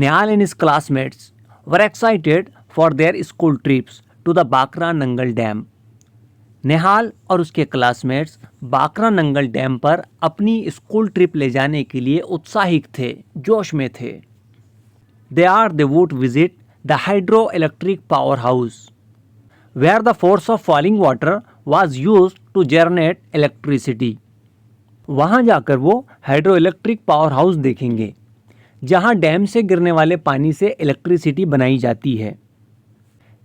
Nihal and his classmates were excited for their school trips to the Bakra Nangal Dam. निहाल और उसके classmates baccarat Nangal dam पर अपनी school trip ले जाने के लिए उत्साहित थे, जोश में थे. They would visit the hydroelectric power house, where the force of falling water was used to generate electricity. वहाँ जाकर वो हाइड्रो इलेक्ट्रिक पावर हाउस देखेंगे, जहाँ डैम से गिरने वाले पानी से इलेक्ट्रिसिटी बनाई जाती है.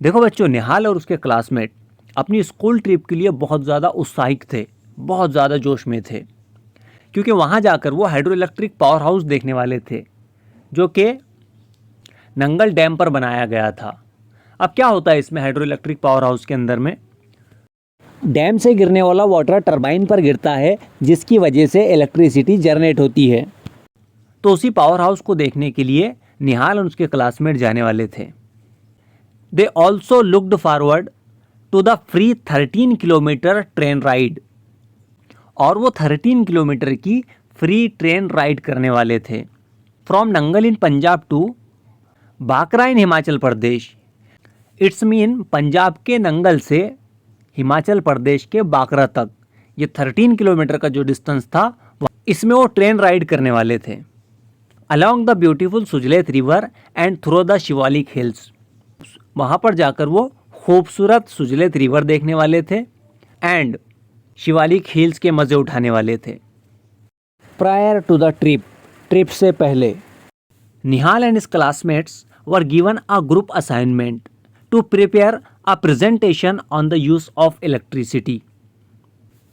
देखो बच्चों, निहाल और उसके क्लासमेट अपनी स्कूल ट्रिप के लिए बहुत ज़्यादा उत्साहित थे, बहुत ज़्यादा जोश में थे, क्योंकि वहाँ जाकर वो हाइड्रो इलेक्ट्रिक पावर हाउस देखने वाले थे, जो कि नंगल डैम पर बनाया गया था. अब क्या होता है इसमें हाइड्रो इलेक्ट्रिक पावर हाउस के अंदर में, डैम से गिरने वाला वाटर टरबाइन पर गिरता है, जिसकी वजह से इलेक्ट्रिसिटी जनरेट होती है. तो उसी पावर हाउस को देखने के लिए निहाल और उसके क्लासमेट जाने वाले थे. They also looked forward to the free 13 kilometre train ride. और वो 13 किलोमीटर की फ्री ट्रेन राइड करने वाले थे, from Nangal in Punjab to Bhakra in Himachal Pradesh. It's mean Punjab के नंगल से हिमाचल प्रदेश के बाकरा तक ये 13 किलोमीटर का जो डिस्टेंस था, इसमें वो ट्रेन राइड करने वाले थे. Along the beautiful Sutlej river and through the Shivalik hills. वहाँ पर जाकर वो खूबसूरत सुजलेत रिवर देखने वाले थे एंड शिवालिक हिल्स के मज़े उठाने वाले थे. प्रायर टू द ट्रिप से पहले Nihal and his classmates were given a group assignment to prepare a presentation on the use of electricity.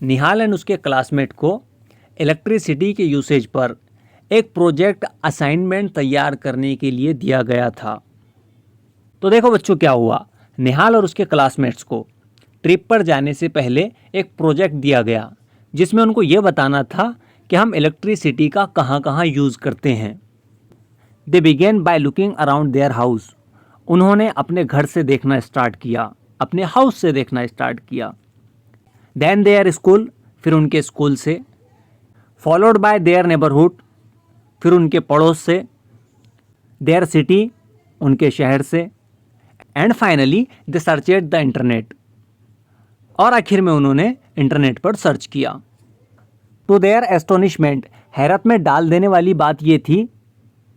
Nihal and उसके क्लासमेट को इलेक्ट्रिसिटी के यूसेज पर एक प्रोजेक्ट असाइनमेंट तैयार करने के लिए दिया गया था. तो देखो बच्चों, क्या हुआ, निहाल और उसके क्लासमेट्स को ट्रिप पर जाने से पहले एक प्रोजेक्ट दिया गया, जिसमें उनको ये बताना था कि हम इलेक्ट्रिसिटी का कहाँ कहाँ यूज़ करते हैं. They began by looking around their house. उन्होंने अपने घर से देखना स्टार्ट किया, अपने हाउस से देखना स्टार्ट किया. देन देयर स्कूल, फिर उनके स्कूल से. फॉलोड बाय देयर नेबरहुड, फिर उनके पड़ोस से. देयर सिटी, उनके शहर से. And finally they searched the internet. और आखिर में उन्होंने इंटरनेट पर सर्च किया. टू देयर एस्टोनिशमेंट, हैरत में डाल देने वाली बात ये थी,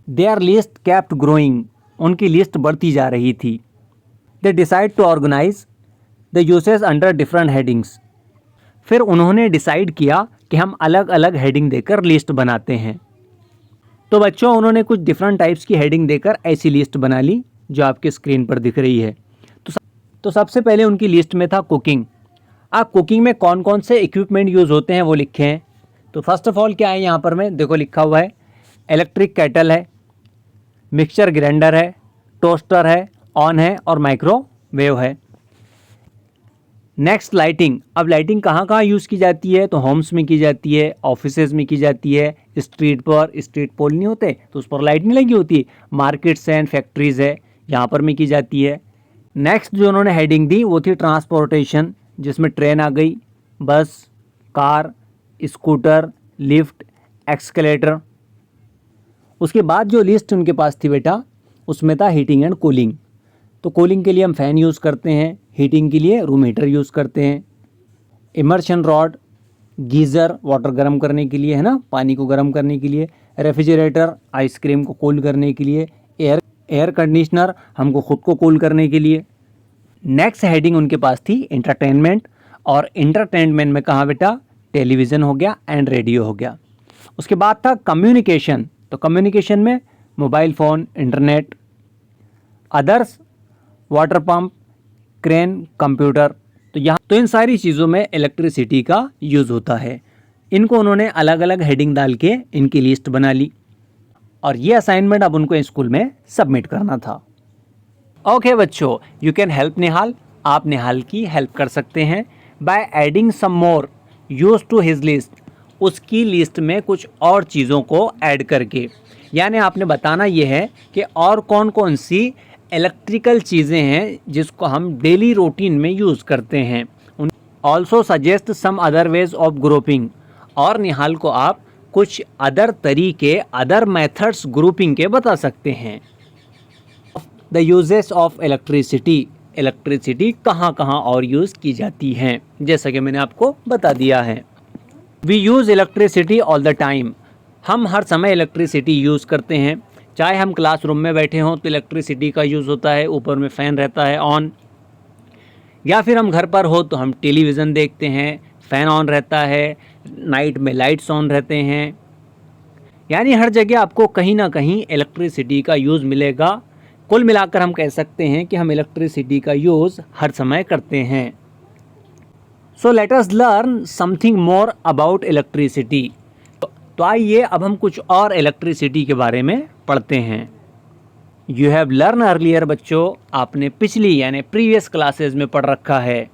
देयर लिस्ट केप्ट ग्रोइंग. उनकी लिस्ट बढ़ती जा रही थी. They decide to organise the uses under different headings. फिर उन्होंने डिसाइड किया कि हम अलग अलग हेडिंग देकर लिस्ट बनाते हैं. तो बच्चों, उन्होंने कुछ डिफरेंट टाइप्स की हेडिंग देकर ऐसी लिस्ट बना ली जो आपके स्क्रीन पर दिख रही है. तो सबसे पहले उनकी लिस्ट में था कुकिंग. आप कुकिंग में कौन कौन से इक्विपमेंट यूज़ होते हैं वो लिखे हैं. तो फर्स्ट ऑफ ऑल क्या है यहाँ पर में देखो लिखा हुआ है, इलेक्ट्रिक केटल है, मिक्सचर ग्राइंडर है, टोस्टर है, ऑन है और माइक्रोवेव है. Next lighting. अब लाइटिंग कहाँ कहाँ यूज़ की जाती है, तो होम्स में की जाती है, ऑफिसेज में की जाती है, स्ट्रीट पर स्ट्रीट पोल नहीं होते तो उस पर लाइट नहीं लगी होती, मार्केट्स एंड फैक्ट्रीज़ है यहाँ पर में की जाती है. नेक्स्ट जो उन्होंने हेडिंग दी वो थी ट्रांसपोर्टेशन, जिसमें ट्रेन आ गई, बस, कार, स्कूटर, लिफ्ट, एक्सकेलेटर. उसके बाद जो लिस्ट उनके पास थी बेटा, उसमें था हीटिंग एंड कूलिंग. तो कूलिंग के लिए हम फ़ैन यूज़ करते हैं, हीटिंग के लिए रूम हीटर यूज़ करते हैं. इमर्शन रॉड, गीज़र वाटर गर्म करने के लिए है ना, पानी को गर्म करने के लिए. रेफ्रिजरेटर आइसक्रीम को कूल करने के लिए. एयर कंडीशनर हमको ख़ुद को कूल करने के लिए. नेक्स्ट हेडिंग उनके पास थी एंटरटेनमेंट. और एंटरटेनमेंट में कहाँ बेटा, टेलीविज़न हो गया एंड रेडियो हो गया. उसके बाद था कम्युनिकेशन. तो कम्युनिकेशन में mobile phone, internet, others, water pump, crane, computer. तो इन सारी चीज़ों में इलेक्ट्रिसिटी का यूज़ होता है. इनको उन्होंने अलग अलग हेडिंग डाल के इनकी लिस्ट बना ली और ये असाइनमेंट अब उनको स्कूल में सबमिट करना था. ओके बच्चों, यू कैन हेल्प निहाल. आप निहाल की हेल्प कर सकते हैं by adding some more use to his list. उसकी लिस्ट में कुछ और चीज़ों को ऐड करके, यानी आपने बताना ये है कि और कौन कौन सी इलेक्ट्रिकल चीज़ें हैं जिसको हम डेली रूटीन में यूज़ करते हैं. Also suggest some other ways of grouping. और निहाल को आप कुछ अदर तरीके, अदर मेथड्स ग्रुपिंग के बता सकते हैं. The uses of electricity, electricity कहाँ कहाँ और यूज़ की जाती हैं, जैसा कि मैंने आपको बता दिया है। We use electricity all the time, हम हर समय इलेक्ट्रिसिटी यूज़ करते हैं। चाहे हम क्लासरूम में बैठे हों तो इलेक्ट्रिसिटी का यूज़ होता है, ऊपर में फ़ैन रहता है ऑन, या फिर हम घर पर हो तो हम टेलीविज़न देखते हैं, फ़ैन ऑन रहता है, नाइट में लाइट्स ऑन रहते हैं। यानी हर जगह आपको कहीं ना कहीं इलेक्ट्रिसिटी का यूज़ मिलेगा। कुल मिलाकर हम कह सकते हैं कि हम इलेक्ट्रिसिटी का यूज़ हर समय करते हैं। So let us learn something more about electricity. तो आइए अब हम कुछ और इलेक्ट्रिसिटी के बारे में पढ़ते हैं। यू हैव लर्न अर्लियर, बच्चों आपने पिछली यानी प्रीवियस क्लासेस में पढ़ रखा है,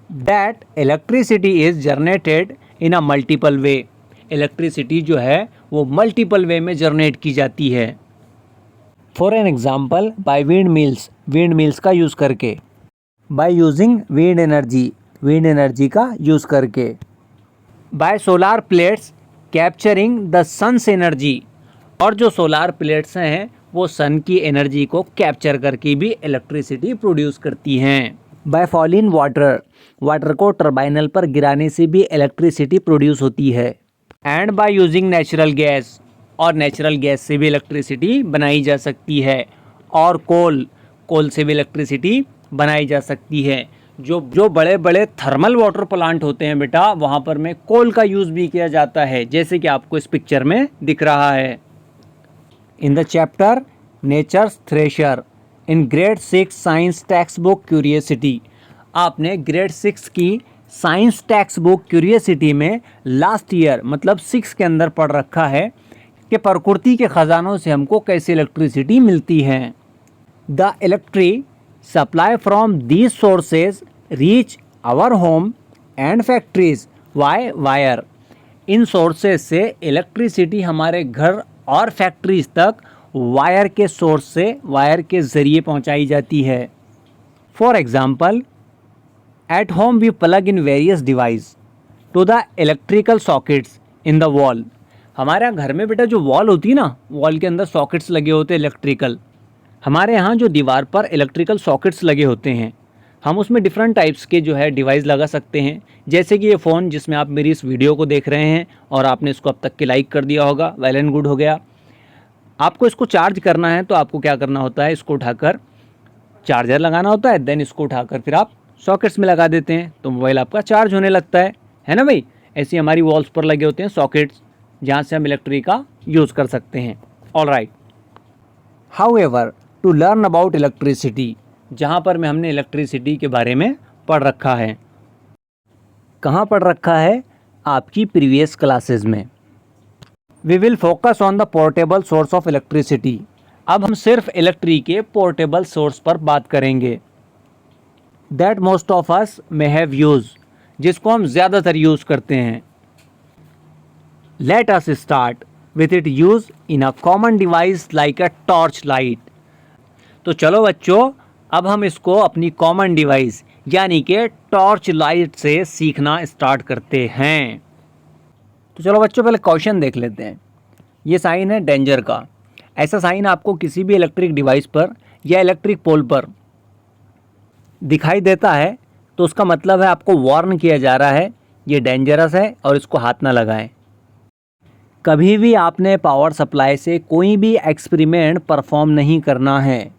that electricity is generated in a multiple way. Electricity जो है वो मल्टीपल वे में जनरेट की जाती है। For an example, by wind mills, wind mills का यूज़ करके, by using wind energy, wind energy का यूज़ करके, by solar plates capturing the sun's energy, और जो सोलार प्लेट्स हैं वो सन की एनर्जी को कैप्चर करके भी इलेक्ट्रिसिटी प्रोड्यूस करती हैं। बाय फॉलिंग वाटर, वाटर को टर्बाइनल पर गिराने से भी इलेक्ट्रिसिटी प्रोड्यूस होती है। And by using natural gas, और नेचुरल गैस से भी इलेक्ट्रिसिटी बनाई जा सकती है। और कोल से भी इलेक्ट्रिसिटी बनाई जा सकती है। जो बड़े बड़े थर्मल वाटर प्लांट होते हैं बेटा, वहाँ पर में कोल का यूज़ भी किया जाता है, जैसे कि आपको इस पिक्चर में दिख रहा है। In the chapter nature's thresher in grade 6 science text book curiosity, आपने ग्रेड 6 की साइंस टेक्स्ट बुक क्यूरियसिटी में लास्ट ईयर मतलब 6 के अंदर पढ़ रखा है कि प्रकृति के ख़जानों से हमको कैसे इलेक्ट्रिसिटी मिलती है। The electric supply from these sources reach our home and factories via wire, इन सोर्सेज से इलेक्ट्रिसिटी हमारे घर और फैक्ट्रीज तक वायर के सोर्स से, वायर के ज़रिए पहुंचाई जाती है। For example, at home we plug in various device to the electrical sockets in the wall, हमारे घर में बेटा जो वॉल होती है ना, वॉल के अंदर सॉकेट्स लगे होते हैं इलेक्ट्रिकल। हमारे यहाँ जो दीवार पर इलेक्ट्रिकल सॉकेट्स लगे होते हैं, हम उसमें डिफरेंट टाइप्स के जो है डिवाइस लगा सकते हैं। जैसे कि ये फ़ोन जिसमें आप मेरी इस वीडियो को देख रहे हैं और आपने इसको अब तक के लाइक कर दिया होगा, वेल एंड गुड हो गया। आपको इसको चार्ज करना है तो आपको क्या करना होता है, इसको उठाकर चार्जर लगाना होता है, देन इसको उठाकर फिर आप सॉकेट्स में लगा देते हैं तो मोबाइल आपका चार्ज होने लगता है ना भाई। ऐसे हमारी वॉल्स पर लगे होते हैं सॉकेट्स, जहाँ से हम इलेक्ट्रिक का यूज़ कर सकते हैं। All right, however to learn about electricity, जहाँ पर में हमने इलेक्ट्रिसिटी के बारे में पढ़ रखा है। कहाँ पढ़ रखा है? आपकी प्रीवियस क्लासेस में। We will focus on the portable source of electricity, अब हम सिर्फ इलेक्ट्रिक के पोर्टेबल सोर्स पर बात करेंगे। That most of us may have use, जिसको हम ज़्यादातर यूज़ करते हैं। Let us start with it use in a common device like a torch light. तो चलो बच्चों, अब हम इसको अपनी कॉमन डिवाइस यानी कि टॉर्च लाइट से सीखना स्टार्ट करते हैं। तो चलो बच्चों, पहले क्वेश्चन देख लेते हैं। ये साइन है डेंजर का। ऐसा साइन आपको किसी भी इलेक्ट्रिक डिवाइस पर या इलेक्ट्रिक पोल पर दिखाई देता है तो उसका मतलब है आपको वार्न किया जा रहा है ये डेंजरस है और इसको हाथ ना लगाएं। कभी भी आपने पावर सप्लाई से कोई भी एक्सपेरिमेंट परफॉर्म नहीं करना है,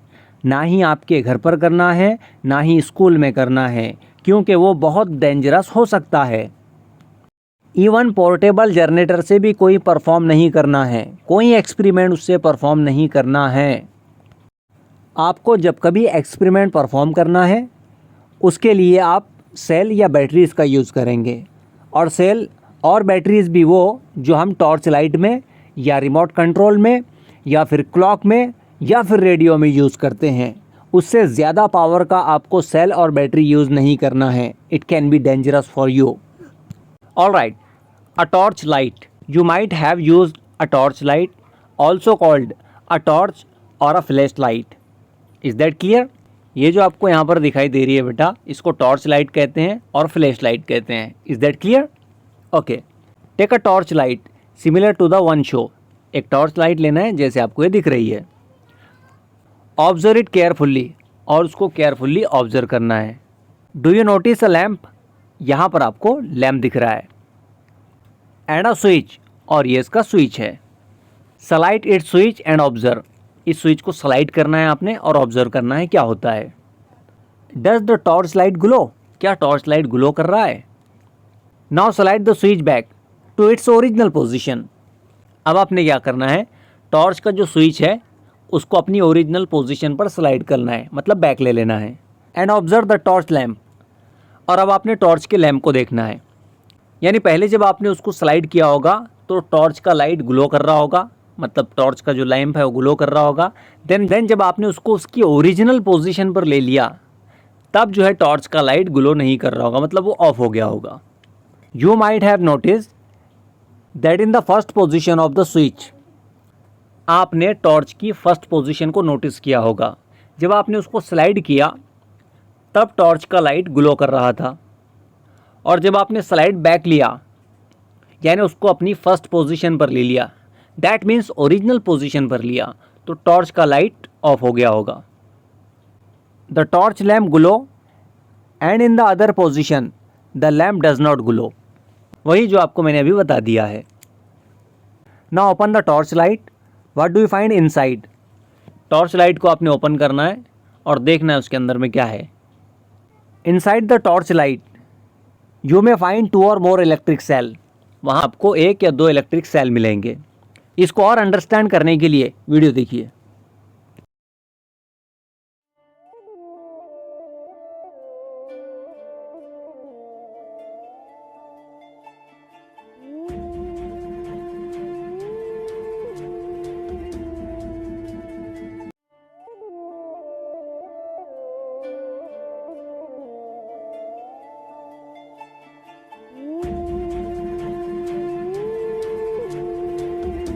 ना ही आपके घर पर करना है, ना ही स्कूल में करना है, क्योंकि वो बहुत डेंजरस हो सकता है। इवन पोर्टेबल जनरेटर से भी कोई परफॉर्म नहीं करना है, कोई एक्सपेरिमेंट उससे परफॉर्म नहीं करना है। आपको जब कभी एक्सपेरिमेंट परफॉर्म करना है उसके लिए आप सेल या बैटरीज़ का यूज़ करेंगे, और सेल और बैटरीज़ भी वो जो हम टॉर्च लाइट में या रिमोट कंट्रोल में या फिर क्लॉक में या फिर रेडियो में यूज़ करते हैं। उससे ज़्यादा पावर का आपको सेल और बैटरी यूज़ नहीं करना है। It can be dangerous for you. All right, a torch light, you might have used a torch light, also called a torch or a flash light. Is that clear? ये जो आपको यहाँ पर दिखाई दे रही है बेटा, इसको टॉर्च लाइट कहते हैं और फ्लैश लाइट कहते हैं। Is that clear? Okay, take a torch light similar to the one show. एक टॉर्च लाइट लेना है जैसे आपको ये दिख रही है, ऑब्जर्व इट केयरफुल्ली, और उसको केयरफुल्ली ऑब्जर्व करना है। Do you notice a lamp, यहाँ पर आपको लैम्प दिख रहा है। एंड अ स्विच, और ये इसका स्विच है। Slide it switch and observe, इस स्विच को स्लाइड करना है आपने और ऑब्जर्व करना है क्या होता है। Does the torch light glow, क्या टॉर्च लाइट ग्लो कर रहा है। Now slide the switch back to its original position, अब आपने क्या करना है, टॉर्च का जो स्विच है उसको अपनी ओरिजिनल पोजीशन पर स्लाइड करना है, मतलब बैक ले लेना है। And observe the torch lamp, और अब आपने टॉर्च के लैम्प को देखना है। यानी पहले जब आपने उसको स्लाइड किया होगा तो टॉर्च का लाइट ग्लो कर रहा होगा, मतलब टॉर्च का जो लैम्प है वो ग्लो कर रहा होगा। देन जब आपने उसको उसकी ओरिजिनल पोजीशन पर ले लिया तब जो है टॉर्च का लाइट ग्लो नहीं कर रहा होगा, मतलब वो ऑफ हो गया होगा। You might have notice that in the first position of the switch, आपने टॉर्च की फर्स्ट पोजीशन को नोटिस किया होगा। जब आपने उसको स्लाइड किया तब टॉर्च का लाइट ग्लो कर रहा था, और जब आपने स्लाइड बैक लिया यानी उसको अपनी फर्स्ट पोजीशन पर ले लिया, दैट मीन्स ओरिजिनल पोजीशन पर लिया, तो टॉर्च का लाइट ऑफ हो गया होगा। The torch lamp glow and in the other position the lamp does not glow, वही जो आपको मैंने अभी बता दिया है। Now open the torch light, what do you find inside, torch light को आपने ओपन करना है और देखना है उसके अंदर में क्या है। Inside the torch light you may find 2 और मोर इलेक्ट्रिक सेल, वहाँ आपको 1 या 2 इलेक्ट्रिक सेल मिलेंगे। इसको और अंडरस्टैंड करने के लिए वीडियो देखिए।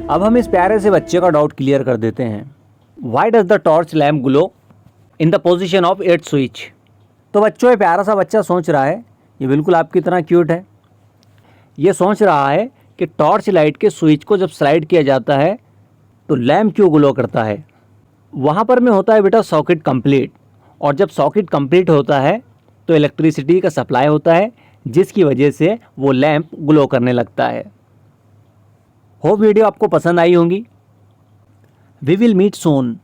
अब हम इस प्यारे से बच्चे का डाउट क्लियर कर देते हैं। Why does the torch lamp glow in the position of its switch. तो बच्चों, ये प्यारा सा बच्चा सोच रहा है, ये बिल्कुल आपकी तरह क्यूट है, ये सोच रहा है कि टॉर्च लाइट के स्विच को जब स्लाइड किया जाता है तो लैम्प क्यों ग्लो करता है। वहाँ पर में होता है बेटा सॉकेट कंप्लीट, और जब सॉकेट कंप्लीट होता है तो इलेक्ट्रिसिटी का सप्लाई होता है, जिसकी वजह से वो लैम्प ग्लो करने लगता है। होप वीडियो आपको पसंद आई होंगी। We will meet soon.